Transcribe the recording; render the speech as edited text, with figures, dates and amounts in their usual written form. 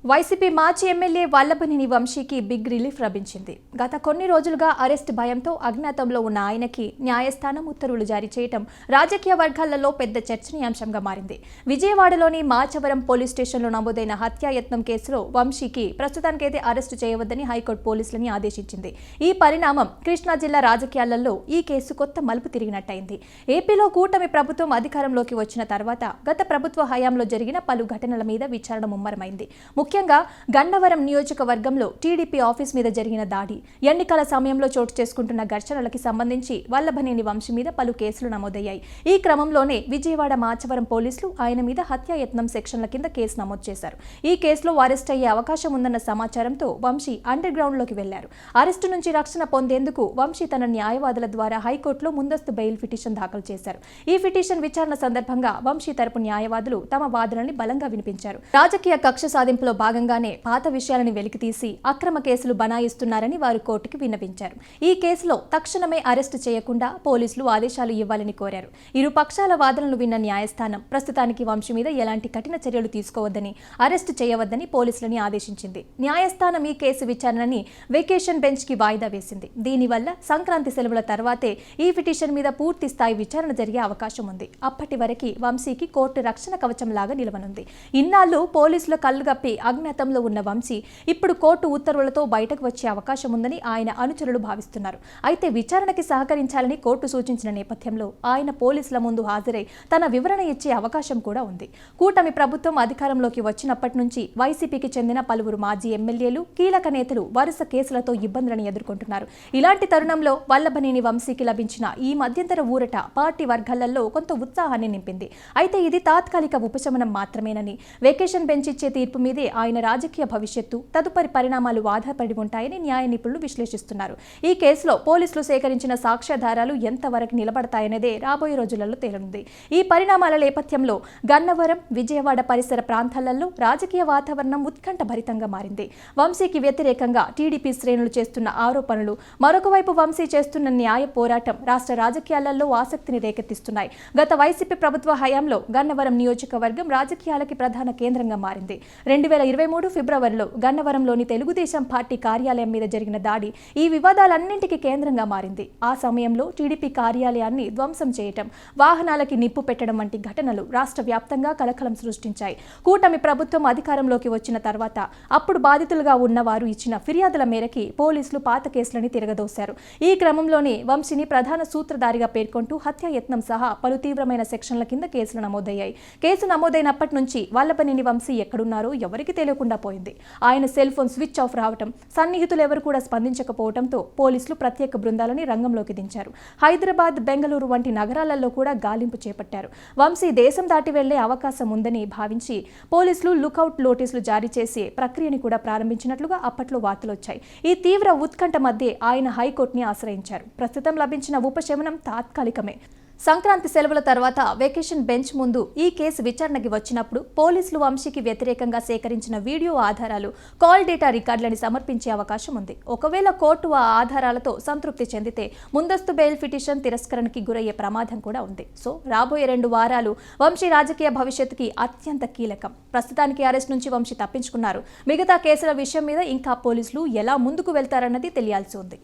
YCP మాజీ MLA Vallabhaneni వంశీకి big relief లభించింది. గత కొన్ని రోజులుగా అరెస్ట్ భయంతో అజ్ఞాతంలో ఉన్న ఆయనకి న్యాయస్థానం ఉత్తర్వులు జారీ చేయడం రాజకీయ వర్గాలలో పెద్ద చర్చనీయాంశంగా మారింది. విజయవాడలోని మాచవరం పోలీస్ స్టేషన్లో నమోదైన హత్యాయత్నం కేసులో వంశీకి ప్రస్తుతానికైతే అరెస్టు చేయవద్దని హైకోర్టు పోలీసులని ఆదేశించింది. ఈ పరిణామం కృష్ణా జిల్లా రాజకీయాలలో ఈ కేసు కొత్త మలుపు తిరిగినట్టయింది. ఏపీలో కూటమి ప్రభుత్వం అధికారంలోకి వచ్చిన తర్వాత గత ప్రభుత్వ హయాంలో జరిగిన పలు ఘటనల మీద విచారణ ముమ్మరమైంది. ముఖ్యంగా గన్నవరం నియోజకవర్గంలో టీడీపీ ఆఫీస్ మీద జరిగిన దాడి, ఎన్నికల సమయంలో చోటు చేసుకుంటున్న ఘర్షణలకి సంబంధించి వల్లభనేని వంశీ మీద పలు కేసులు నమోదయ్యాయి. ఈ క్రమంలోనే విజయవాడ మాచవరం పోలీసులు ఆయన మీద హత్యాయత్నం సెక్షన్ల కింద కేసు నమోదు చేశారు. ఈ కేసులో అరెస్ట్ అయ్యే అవకాశం ఉందన్న సమాచారంతో వంశీ అండర్ గ్రౌండ్ లోకి వెళ్లారు. అరెస్టు నుంచి రక్షణ పొందేందుకు వంశీ తన న్యాయవాదుల ద్వారా హైకోర్టులో ముందస్తు బెయిల్ పిటిషన్ దాఖలు చేశారు. ఈ పిటిషన్ విచారణ సందర్భంగా వంశీ తరపు న్యాయవాదులు తమ వాదనల్ని బలంగా వినిపించారు. రాజకీయ కక్ష సాధింపులో భాగంగానే పాత విషయాలను వెలికితీసి అక్రమ కేసులు బనాయిస్తున్నారని వారు కోర్టుకి విన్నవించారు. ఈ కేసులో తక్షణమే అరెస్టు చేయకుండా పోలీసులు ఆదేశాలు ఇవ్వాలని కోరారు. ఇరు పక్షాల వాదనలు విన్న న్యాయస్థానం ప్రస్తుతానికి వంశీ మీద ఎలాంటి కఠిన చర్యలు తీసుకోవద్దని, అరెస్టు చేయవద్దని పోలీసులని ఆదేశించింది. న్యాయస్థానం ఈ కేసు విచారణని వెకేషన్ బెంచ్ కి వాయిదా వేసింది. దీనివల్ల సంక్రాంతి సెలవుల తర్వాతే ఈ పిటిషన్ మీద పూర్తి స్థాయి విచారణ జరిగే అవకాశం ఉంది. అప్పటి వరకు వంశీకి కోర్టు రక్షణ కవచం లాగా నిలవనుంది. ఇన్నాళ్లు పోలీసుల కళ్ళుగప్పి అజ్ఞాతంలో ఉన్న వంశీ ఇప్పుడు కోర్టు ఉత్తర్వులతో బయటకు వచ్చే అవకాశం ఉందని ఆయన అనుచరులు భావిస్తున్నారు. అయితే విచారణకి సహకరించాలని కోర్టు సూచించిన నేపథ్యంలో ఆయన పోలీసుల ముందు హాజరై తన వివరణ ఇచ్చే అవకాశం కూడా ఉంది. కూటమి ప్రభుత్వం అధికారంలోకి వచ్చినప్పటి నుంచి వైసీపీకి చెందిన పలువురు మాజీ ఎమ్మెల్యేలు, కీలక నేతలు వరుస కేసులతో ఇబ్బందులను ఎదుర్కొంటున్నారు. ఇలాంటి తరుణంలో వల్లభనేని వంశీకి లభించిన ఈ మధ్యంతర ఊరట పార్టీ వర్గాలలో కొంత ఉత్సాహాన్ని నింపింది. అయితే ఇది తాత్కాలిక ఉపశమనం మాత్రమేనని, వెకేషన్ బెంచ్ ఇచ్చే తీర్పు మీదే ఆయన రాజకీయ భవిష్యత్తు, తదుపరి పరిణామాలు ఆధారపడి ఉంటాయని న్యాయ నిపుణులు విశ్లేషిస్తున్నారు. ఈ కేసులో పోలీసులు సేకరించిన సాక్ష్యాధారాలు ఎంతవరకు నిలబడతాయనేదే రాబోయే రోజులలో తేలనుంది. ఈ పరిణామాల నేపథ్యంలో గన్నవరం, విజయవాడ పరిసర ప్రాంతాలలో రాజకీయ వాతావరణం ఉత్కంఠభరితంగా మారింది. వంశీకి వ్యతిరేకంగా టీడీపీ శ్రేణులు చేస్తున్న ఆరోపణలు, మరొకవైపు వంశీ చేస్తున్న న్యాయ పోరాటం రాష్ట్ర రాజకీయాలలో ఆసక్తిని రేకెత్తిస్తున్నాయి. గత వైసీపీ ప్రభుత్వ హయాంలో గన్నవరం నియోజకవర్గం రాజకీయాలకి ప్రధాన కేంద్రంగా మారింది. 2023 ఫిబ్రవరిలో గన్నవరంలోని తెలుగుదేశం పార్టీ కార్యాలయం మీద జరిగిన దాడి ఈ వివాదాలన్నింటికీ కేంద్రంగా మారింది. ఆ సమయంలో టీడీపీ కార్యాలయాన్ని ధ్వంసం చేయటం, వాహనాలకి నిప్పు పెట్టడం వంటి ఘటనలు రాష్ట్ర వ్యాప్తంగా కలకలం సృష్టించాయి. కూటమి ప్రభుత్వం అధికారంలోకి వచ్చిన తర్వాత అప్పుడు బాధితులుగా ఉన్నవారు ఇచ్చిన ఫిర్యాదుల మేరకి పోలీసులు పాత కేసులని తిరగదోశారు. ఈ క్రమంలోనే వంశీని ప్రధాన సూత్రధారిగా పేర్కొంటూ హత్యాయత్నం సహా పలు తీవ్రమైన సెక్షన్ల కింద కేసులు నమోదయ్యాయి. కేసు నమోదైనప్పటి నుంచి వల్లభనేని వంశీ ఎక్కడున్నారో ఎవరికి తెలియకుండా పోయింది. ఆయన సెల్ ఫోన్ స్విచ్ ఆఫ్ రావటం, సన్నిహితులు ఎవరు కూడా స్పందించకపోవడంతో పోలీసులు ప్రత్యేక బృందాలని రంగంలోకి దించారు. హైదరాబాద్, బెంగళూరు వంటి నగరాలలో కూడా గాలింపు చేపట్టారు. వంశీ దేశం దాటి వెళ్లే అవకాశం ఉందని భావించి పోలీసులు లుకౌట్ నోటీసులు జారీ చేసి ప్రక్రియని కూడా ప్రారంభించినట్లుగా అప్పట్లో వార్తలొచ్చాయి. ఈ తీవ్ర ఉత్కంఠ మధ్య ఆయన హైకోర్టుని ఆశ్రయించారు. ప్రస్తుతం లభించిన ఉపశమనం తాత్కాలికమే. సంక్రాంతి సెలవుల తర్వాత వెకేషన్ బెంచ్ ముందు ఈ కేసు విచారణకి వచ్చినప్పుడు పోలీసులు వంశీకి వ్యతిరేకంగా సేకరించిన వీడియో ఆధారాలు, కాల్ డేటా రికార్డులని సమర్పించే అవకాశం ఉంది. ఒకవేళ కోర్టు ఆ ఆధారాలతో సంతృప్తి చెందితే ముందస్తు బెయిల్ పిటిషన్ తిరస్కరణకి గురయ్యే ప్రమాదం కూడా ఉంది. సో రాబోయే 2 వారాలు వంశీ రాజకీయ భవిష్యత్తుకి అత్యంత కీలకం. ప్రస్తుతానికి అరెస్ట్ నుంచి వంశీ తప్పించుకున్నారు. మిగతా కేసుల విషయం మీద ఇంకా పోలీసులు ఎలా ముందుకు వెళ్తారన్నది తెలియాల్సి ఉంది.